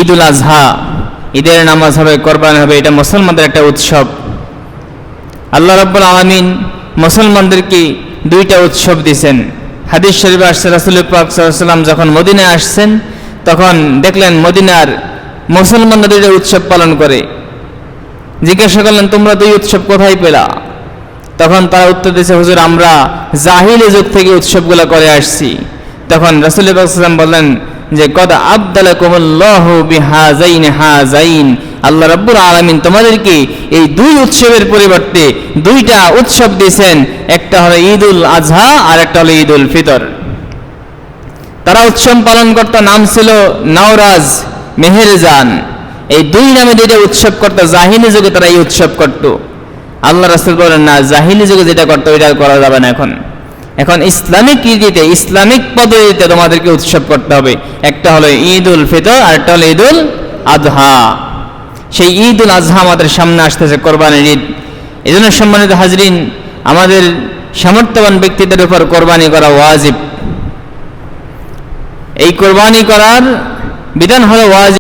ঈদুল আজহা, ঈদের নামাজ হবে, কোরবানি হবে, এটা মুসলমানদের একটা উৎসব। আল্লাহ রাব্বুল আলামিন মুসলমানদেরকে দুইটা উৎসব দিয়েছেন। হাদিস শরীফে আসছে রাসূল পাক সাল্লাল্লাহু আলাইহি ওয়াসাল্লাম যখন মদিনায় আসছেন তখন দেখলেন মদিনার মুসলমানরা দুইটা উৎসব পালন করে। জিজ্ঞাসা করলেন, তোমরা দুই উৎসব কোথায় পেলা? তখন তারা উত্তর দিয়েছে, হুজুর আমরা জাহিলি যুগ থেকে উৎসবগুলো করে আসছি। তখন রাসূল পাক সাল্লাল্লাহু আলাইহি ওয়াসাল্লাম বললেন যে কদ আবদালাকুমুল্লাহু বিহাযাইন হাযাইন, আল্লাহ রাব্বুল আলামিন তোমাদেরকে এই দুই উৎসবের পরিবর্তে দুইটা উৎসব দিয়েছেন, একটা হলো ঈদুল আজহা আর একটা হলো ঈদুল ফিতর। তারা উৎসব পালন করত, নাম ছিল নওরাজ, মেহেরজান, এই দুই নামে দুইটা উৎসব করত। জাহিলি যুগে তারা এই উৎসব করত। আল্লাহ রাসূল বলেন না, জাহিলি যুগে যেটা করতো ওইটা করা যাবে না। এখন ইসলামিক রীতিতে, ইসলামিক পদ্ধতিতে তোমাদেরকে উৎসব করতে হবে। একটা হলো ঈদুল ফিতর আর একটা হলো ঈদুল আজহা। সেই ঈদুল আজহা আমাদের সামনে আসতেছে, কোরবানির ঈদ। এই জন্য সম্মানিত হাজরিন, আমাদের সামর্থ্যবান ব্যক্তিদের উপর কোরবানি করা ওয়াজিব। এই কোরবানি করার বিধান হলো ওয়াজিব।